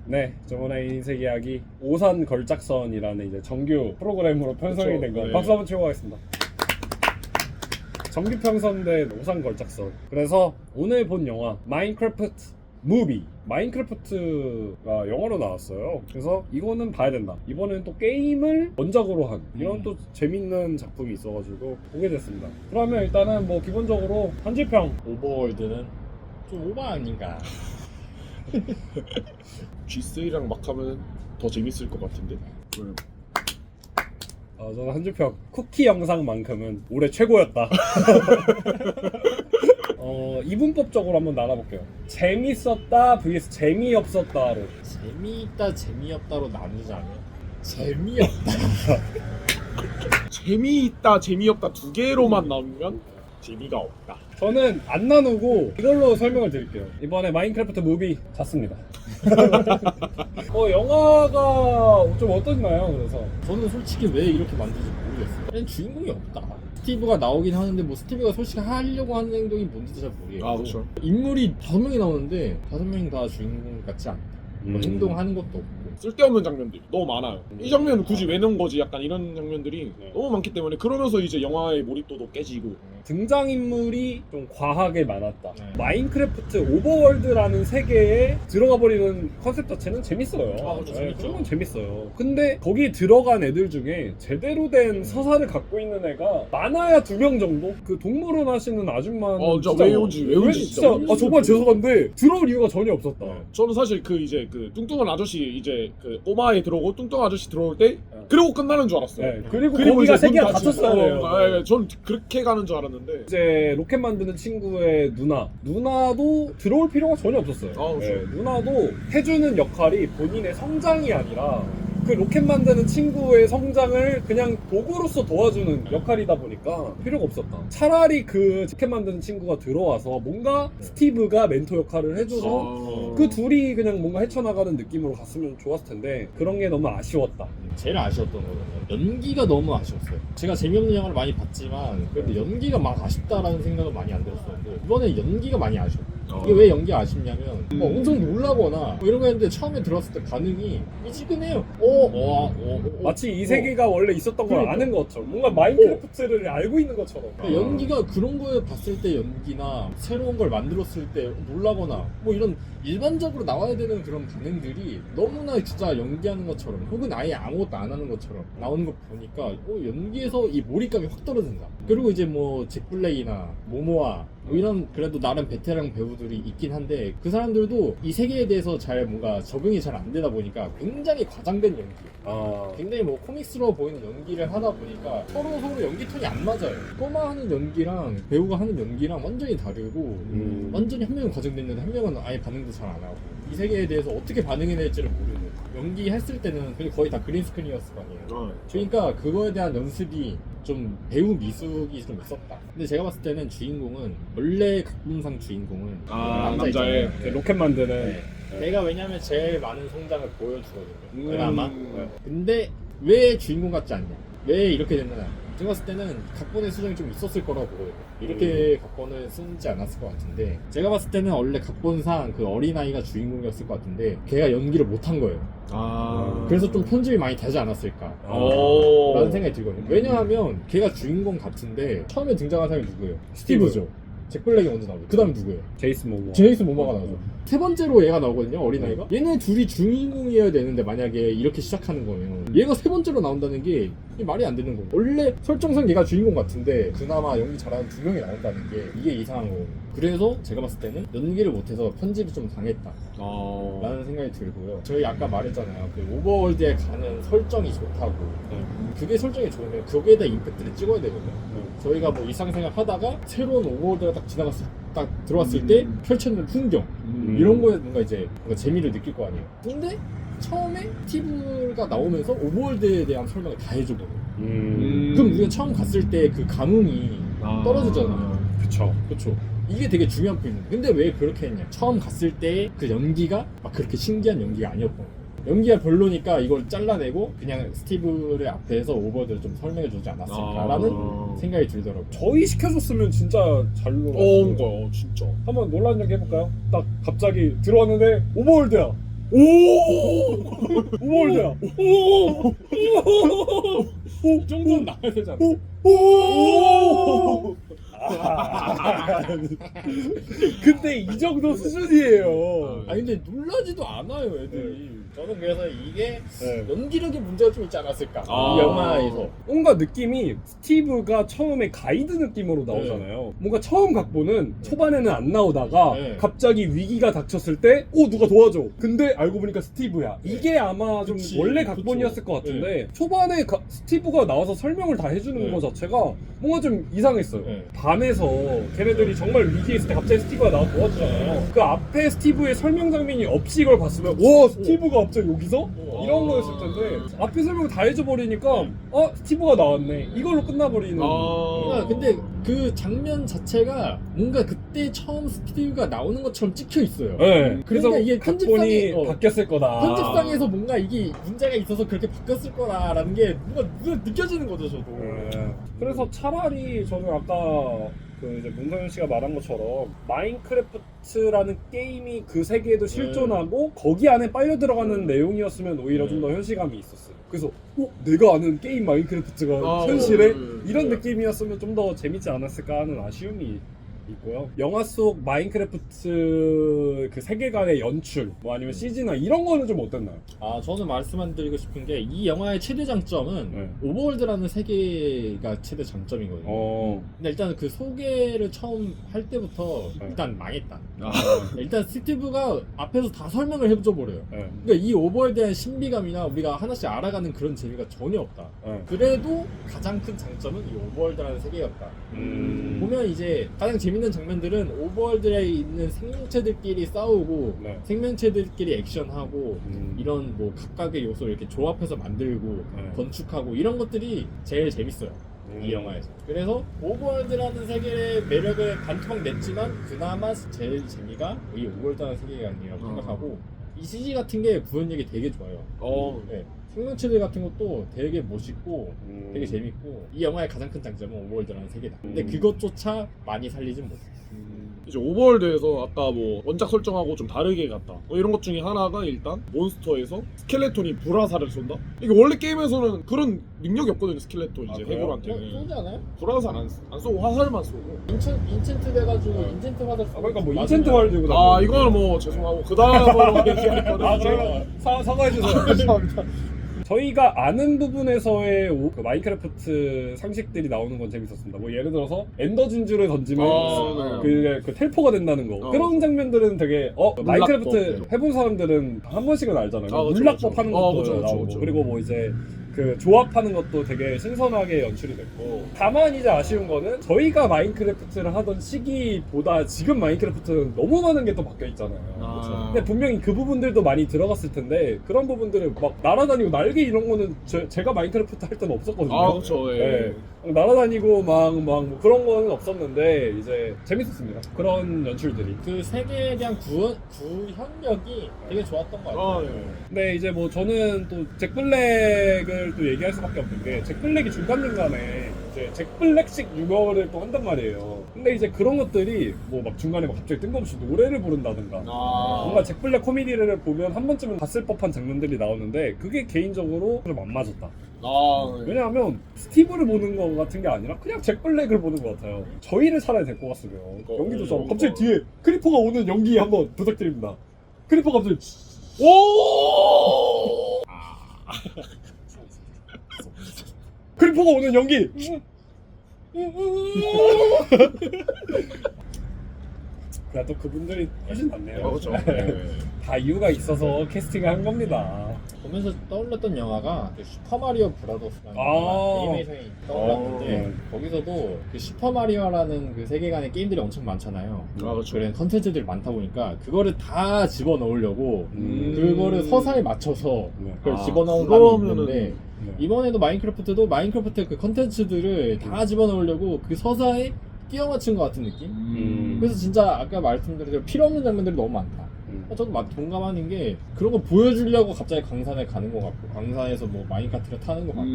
네, 저번에 인생 이야기 오산 걸작선이라는 이제 정규 프로그램으로 편성이 된 거 네. 박수 한번 치고 가겠습니다. 정규 편성된 오산 걸작선. 그래서 오늘 본 영화 마인크래프트 무비, 마인크래프트가 영화로 나왔어요. 그래서 이거는 봐야 된다. 이번엔 또 게임을 원작으로 한 이런 또 재밌는 작품이 있어가지고 보게 됐습니다. 그러면 일단은 뭐 기본적으로 한지평. 오버월드는 좀 오버 아닌가? G3랑 막 하면 더 재밌을 것 같은데. 저는 한지평 쿠키 영상만큼은 올해 최고였다. 이분법적으로 한번 나눠볼게요. 재밌었다 vs 재미없었다로. 재미있다 재미없다로 나누자면 재미없다. 재미있다 재미없다 두 개로만 나오면 재미가 없다. 저는 안 나누고 이걸로 설명을 드릴게요. 이번에 마인크래프트 무비 잤습니다. 영화가 좀 어땠나요? 그래서 저는 솔직히 왜 이렇게 만든지 모르겠어요. 그냥 주인공이 없다. 스티브가 나오긴 하는데 뭐 스티브가 솔직히 하려고 하는 행동이 뭔지도 잘 모르겠고 아 그렇죠. 인물이 5명이 나오는데 5명이 다 주인공 같지 않다. 뭐 행동하는 것도 없고 쓸데없는 장면들이 너무 많아요. 이 장면은 굳이 왜 넣은 거지? 약간 이런 장면들이 너무 많기 때문에 그러면서 이제 영화의 몰입도도 깨지고. 등장인물이 좀 과하게 많았다. 네. 마인크래프트 오버월드라는 세계에 들어가 버리는 컨셉 자체는 재밌어요. 그렇죠. 재밌죠. 그런 건 재밌어요. 근데 거기 들어간 애들 중에 제대로 된 서사를 갖고 있는 애가 많아야 2명 정도? 그 동물원 하시는 아줌마는 진짜 외우지 진짜 정말 죄송한데 들어올 이유가 전혀 없었다. 저는 사실 그 이제 그 뚱뚱한 아저씨 이제 그 꼬마에 들어오고 뚱뚱한 아저씨 들어올 때 그리고 끝나는 줄 알았어요. 네, 그리고 이제 거기가 세계가 문 닫히고. 닫혔어야 돼요. 전 그렇게 가는 줄 알았는데. 이제 로켓 만드는 친구의 누나도 들어올 필요가 전혀 없었어요. 그렇죠. 누나도 해주는 역할이 본인의 성장이 아니라 그 로켓 만드는 친구의 성장을 그냥 도구로서 도와주는 역할이다 보니까 필요가 없었다. 차라리 그 로켓 만드는 친구가 들어와서 뭔가 스티브가 멘토 역할을 해줘서 그 둘이 그냥 뭔가 헤쳐나가는 느낌으로 갔으면 좋았을 텐데 그런 게 너무 아쉬웠다. 제일 아쉬웠던 거는 연기가 너무 아쉬웠어요. 제가 재미없는 영화를 많이 봤지만 그래도 연기가 막 아쉽다라는 생각은 많이 안 들었었는데 이번에 연기가 많이 아쉬웠어요. 이게 왜 연기가 아쉽냐면 엄청 놀라거나 뭐 이런 거 했는데 처음에 들었을 때 반응이 미지근해요. 마치 이 세계가 원래 있었던 걸 그러니까. 아는 것처럼 뭔가 마인크래프트를 알고 있는 것처럼. 그러니까 연기가 그런 거에 봤을 때 연기나 새로운 걸 만들었을 때 놀라거나 뭐 이런 일반적으로 나와야 되는 그런 반응들이 너무나 진짜 연기하는 것처럼 혹은 아예 아무것도 안 하는 것처럼 나오는 거 보니까 연기에서 이 몰입감이 확 떨어진다. 그리고 이제 뭐 잭 블랙이나 모모아 뭐 이런 그래도 나름 베테랑 배우들이 있긴 한데 그 사람들도 이 세계에 대해서 잘 뭔가 적응이 잘 안 되다 보니까 굉장히 과장된 연기, 굉장히 뭐 코믹스러워 보이는 연기를 하다 보니까 서로 연기 톤이 안 맞아요. 꼬마 하는 연기랑 배우가 하는 연기랑 완전히 다르고 완전히 한 명은 과장돼 있는데 한 명은 아예 반응도 잘 안 하고 이 세계에 대해서 어떻게 반응해야 될지를 모르는 연기했을 때는 거의 다 그린스크린이었을 거 아니에요. 그러니까 그거에 대한 연습이 좀 배우 미숙이 좀 있었다. 근데 제가 봤을 때는 주인공은 원래 각본상 주인공은 남자애 그 로켓 만드는 네. 내가 왜냐면 제일 많은 성장을 보여주거든요. 그나마. 근데 왜 주인공 같지 않냐? 왜 이렇게 됐느냐? 제가 봤을 때는 각본의 수정이 좀 있었을 거라고 보여요. 이렇게 각본을 쓰지 않았을 것 같은데 제가 봤을 때는 원래 각본상 그 어린아이가 주인공이었을 것 같은데 걔가 연기를 못한 거예요. 그래서 좀 편집이 많이 되지 않았을까 라는 생각이 들거든요. 왜냐하면 걔가 주인공 같은데 처음에 등장한 사람이 누구예요? 스티브죠. 잭 블랙이 먼저 나오죠. 그 다음 누구예요? 제이슨 모모. 제이슨 모모가 나오죠. 세 번째로 얘가 나오거든요, 어린아이가. 얘네 둘이 주인공이어야 되는데 만약에 이렇게 시작하는 거면 얘가 세 번째로 나온다는 게 말이 안 되는 거고. 원래 설정상 얘가 주인공 같은데 그나마 연기 잘하는 2명이 나온다는 게 이게 이상한 거거든요. 그래서 제가 봤을 때는 연기를 못해서 편집이 좀 당했다 라는 생각이 들고요. 저희 아까 말했잖아요, 그 오버월드에 가는 설정이 좋다고. 그게 설정이 좋으면 거기에 대한 임팩트를 찍어야 되거든요. 저희가 뭐 일상생활 하다가 새로운 오버월드가 딱 들어왔을 때 펼쳐지는 풍경 이런 거에 뭔가 이제 뭔가 재미를 느낄 거 아니에요. 근데 처음에 스티브가 나오면서 오버월드에 대한 설명을 다 해줘버려요. 그럼 우리가 처음 갔을 때 그 감흥이 떨어지잖아요. 그쵸. 이게 되게 중요한 포인트인데 근데 왜 그렇게 했냐? 처음 갔을 때 그 연기가 막 그렇게 신기한 연기가 아니었던 거예요. 연기가 별로니까 이걸 잘라내고 그냥 스티브의 앞에서 오버월드를 좀 설명해주지 않았을까라는 생각이 들더라고요. 저희 시켜줬으면 진짜 잘 놀았어요. 그러니까 진짜. 한번 논란 연기 해볼까요? 딱 갑자기 들어왔는데 오버월드야. 오! 오버월드야. 이 정도는 나와야 되잖아. 오! 근데 이 정도 수준이에요. 아니 근데 놀라지도 않아요 애들이. 저는 그래서 이게 네. 연기력의 문제가 좀 있지 않았을까 아. 이 영화에서. 뭔가 느낌이 스티브가 처음에 가이드 느낌으로 나오잖아요. 뭔가 처음 각본은 초반에는 안 나오다가 네. 갑자기 위기가 닥쳤을 때 누가 도와줘. 근데 알고 보니까 스티브야. 이게 아마 좀 그치, 원래 그쵸. 각본이었을 것 같은데 초반에 스티브가 나와서 설명을 다 해주는 것 자체가 뭔가 좀 이상했어요. 네. 밤에서 걔네들이 정말 위기에 있을 때 갑자기 스티브가 나와 도와주잖아요. 그 앞에 스티브의 설명 장면이 없이 이걸 봤으면 와 스티브가 갑자기 여기서? 이런 거였을 텐데 앞에 설명 다 해줘버리니까 스티브가 나왔네 이걸로 끝나버리는. 그러니까 근데 그 장면 자체가 뭔가 그때 처음 스티브가 나오는 것처럼 찍혀 있어요. 네. 그래서 그러니까 이게 각본이 편집상에 바뀌었을 거다. 편집상에서 뭔가 이게 문제가 있어서 그렇게 바뀌었을 거라는 게 뭔가 느껴지는 거죠 저도. 네. 그래서 차라리 저는 아까 그 이제 문성현 씨가 말한 것처럼 마인크래프트라는 게임이 그 세계에도 실존하고 거기 안에 빨려 들어가는 내용이었으면 오히려 좀 더 현실감이 있었어요. 그래서 내가 아는 게임 마인크래프트가 현실에 이런 느낌이었으면 좀 더 재밌지 않았을까 하는 아쉬움이 있고요. 영화 속 마인크래프트 그 세계관의 연출 뭐 아니면 CG나 이런 거는 좀 어땠나요? 저는 말씀드리고 싶은 게 이 영화의 최대 장점은 오버월드라는 세계가 최대 장점이거든요. 근데 일단 그 소개를 처음 할 때부터 일단 망했다. 일단 스티브가 앞에서 다 설명을 해줘 버려요. 그러니까 이 오버월드에 대한 신비감이나 우리가 하나씩 알아가는 그런 재미가 전혀 없다. 그래도 가장 큰 장점은 이 오버월드라는 세계였다. 보면 이제 가장 재밌는 장면들은 오버월드에 있는 생명체들끼리 싸우고 생명체들끼리 액션하고 이런 뭐 각각의 요소를 이렇게 조합해서 만들고 건축하고 이런 것들이 제일 재밌어요. 이 영화에서. 그래서 오버월드라는 세계의 매력을 반토막 냈지만 그나마 제일 재미가 이 오버월드라는 세계관이라고 생각하고 이 CG 같은 게 구현력이 되게 좋아요. 네. 생명체들 같은 것도 되게 멋있고 되게 재밌고 이 영화의 가장 큰 장점은 오버월드라는 세계다. 근데 그것조차 많이 살리진 못해. 이제 오버월드에서 아까 뭐 원작 설정하고 좀 다르게 갔다 이런 것 중에 하나가 일단 몬스터에서 스켈레톤이 불화살을 쏜다? 이게 원래 게임에서는 그런 능력이 없거든요. 스켈레톤 이제 해골한테는 쏘지 않아요? 불화살 안 쏘고 화살만 쏘고. 인챈트 돼가지고 인챈트 화살 쏘고 그러니까 뭐 인챈트 화를 들고 이거는 뭐 죄송하고 그 다음으로 얘기할 거는 사과해주세요. 죄송합니다. 저희가 아는 부분에서의 그 마인크래프트 상식들이 나오는 건 재밌었습니다. 뭐 예를 들어서 엔더 진주를 던지면 그 텔포가 된다는 거. 그런 장면들은 되게 마인크래프트 해본 사람들은 한 번씩은 알잖아요. 물락법 하는 것도 나오고 그리고 뭐 이제 그 조합하는 것도 되게 신선하게 연출이 됐고 다만 이제 아쉬운 거는 저희가 마인크래프트를 하던 시기보다 지금 마인크래프트는 너무 많은 게 또 바뀌어 있잖아요. 근데 분명히 그 부분들도 많이 들어갔을 텐데 그런 부분들은 막 날아다니고 날개 이런 거는 제가 마인크래프트 할 때는 없었거든요. 그렇죠. 네. 날아다니고 막 뭐 그런 거는 없었는데 이제 재밌었습니다. 그런 연출들이. 그 세계에 대한 구현력이 되게 좋았던 것 같아요. 근데 이제 뭐 저는 또 잭 블랙을 또 얘기할 수밖에 없는 게 잭 블랙이 중간중간에 이제 잭 블랙식 유머를 또 한단 말이에요. 근데 이제 그런 것들이 뭐 막 중간에 막 갑자기 뜬금없이 노래를 부른다든가 뭔가 잭 블랙 코미디를 보면 한 번쯤은 봤을 법한 장면들이 나오는데 그게 개인적으로 좀 안 맞았다. 왜냐하면 스티브를 보는 거 같은 게 아니라 그냥 잭 블랙을 보는 것 같아요. 저희를 차라리 데리고 갔으면 연기도 잘하고 갑자기 뒤에 크리퍼가 오는 연기 한번 부탁드립니다. 크리퍼 갑자기 오! 크리퍼가 오는 연기. 그래 또 그분들이 훨씬 낫네요. 그렇죠. 다 이유가 있어서 캐스팅을 한 겁니다. 보면서 떠올랐던 영화가 그 슈퍼마리오 브라더스라는 애니메이션이 떠올랐는데 거기서도 그 슈퍼마리오라는 그 세계관의 게임들이 엄청 많잖아요. 그렇죠. 그런 컨텐츠들이 많다 보니까 그거를 다 집어넣으려고 그거를 서사에 맞춰서 그걸 집어넣은 감이 있는데 이번에도 마인크래프트도 마인크래프트의 그 컨텐츠들을 다 집어넣으려고 그 서사에 끼워 맞춘 것 같은 느낌? 그래서 진짜 아까 말씀드린 대로 필요 없는 장면들이 너무 많다. 저도 동감하는 게 그런 거 보여주려고 갑자기 광산에 가는 것 같고 광산에서 뭐 마인카트를 타는 것 같고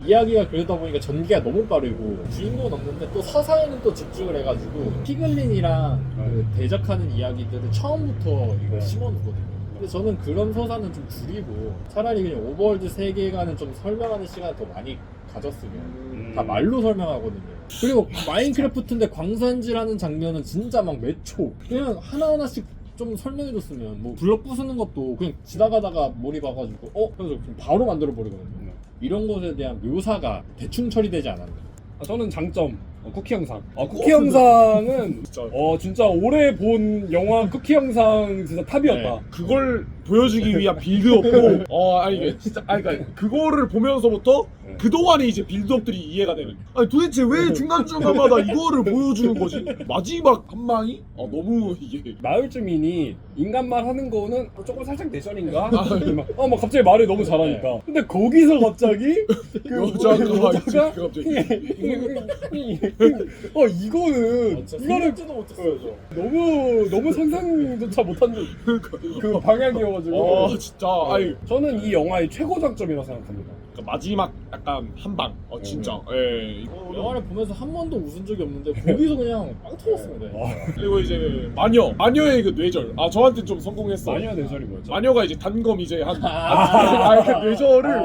이야기가 그러다 보니까 전개가 너무 빠르고 주인공은 없는데 또 서사에는 또 집중을 해가지고 피글린이랑 그 대적하는 이야기들을 처음부터 이거 심어놓거든요. 근데 저는 그런 서사는 좀 줄이고 차라리 그냥 오버월드 세계관을 좀 설명하는 시간을 더 많이 가졌으면 다 말로 설명하거든요. 그리고 마인크래프트인데 광산지라는 장면은 진짜 막 몇 초 그냥 하나하나씩 좀 설명해줬으면 뭐 블럭 부수는 것도 그냥 지나가다가 머리 봐가지고 그래서 그냥 바로 만들어 버리거든요. 이런 것에 대한 묘사가 대충 처리되지 않았나. 저는 장점 쿠키 영상. 쿠키 영상은 진짜. 진짜 오래 본 영화 쿠키 영상 진짜 탑이었다. 네. 그걸 보여주기 위한 빌드업고 아니 이게 진짜 그러니까 그거를 보면서부터 그동안의 이제 빌드업들이 이해가 되는. 아니 도대체 왜 중간중간마다 이거를 보여주는 거지? 마지막 한 방이 너무 이게 마을 주민이 인간말 하는 거는 조금 살짝 내전인가? 막 갑자기 말을 너무 잘하니까. 근데 거기서 갑자기 그 여자가 갑자기 이거는 생각지도 못했어요 저. 너무 상상조차 못한 그 방향이어가지고 진짜 아니 저는 이 영화의 최고 장점이라고 생각합니다. 그러니까 마지막 약간 한 방. 진짜. 예. 이거 영화를 보면서 한 번도 웃은 적이 없는데 거기서 그냥 빵 터졌습니다. 그리고 이제 마녀의 그 뇌절. 저한테 좀 성공했어. 마녀 내절이 뭐였죠? 마녀가 이제 단검 이제 한 그 뇌절을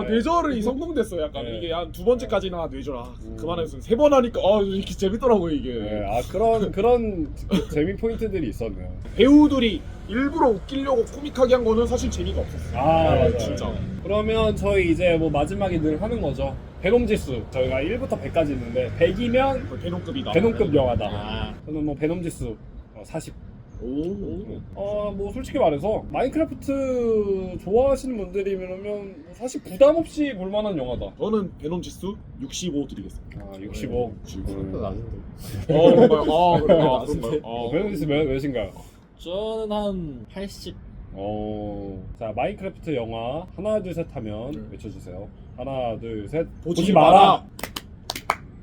뇌절이 성공됐어요. 약간 네. 이게 한 두 번째까지나 뇌절 그만했으면 세 번 하니까 이렇게 재밌더라고요 이게. 네, 그런 재미 포인트들이 있었네요. 배우들이 일부러 웃기려고 코믹하게 한 거는 사실 재미가 없었어요. 맞아요. 진짜. 그러면 저희 이제 뭐 마지막에 늘 하는 거죠. 베놈 지수. 저희가 1부터 100까지 있는데 100이면 베놈급이다. 베놈급 영화다. 저는 뭐 베놈 지수 40. 오. 뭐 솔직히 말해서 마인크래프트 좋아하시는 분들이면 사실 부담 없이 볼 만한 영화다. 저는 베놈 지수 65 드리겠습니다. 65. 생각보다 낮은데. 그런가요? 그런가요? 베놈 지수 몇인가요? 저는 한 80. 자, 마인크래프트 영화 하나 둘 셋 하면 외쳐주세요. 하나 둘 셋. 보지 마라.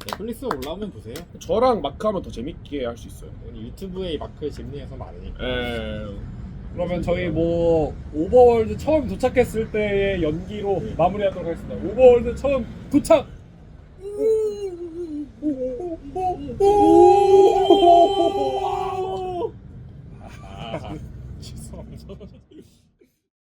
넷플릭스 올라오면 보세요. 저랑 마크 하면 더 재밌게 할 수 있어요. 유튜브에 마크 재밌는 영상 많으니까. 그러면 저희 뭐 오버월드 처음 도착했을 때의 연기로 마무리하도록 하겠습니다. 오버월드 처음 도착. 죄송합니다.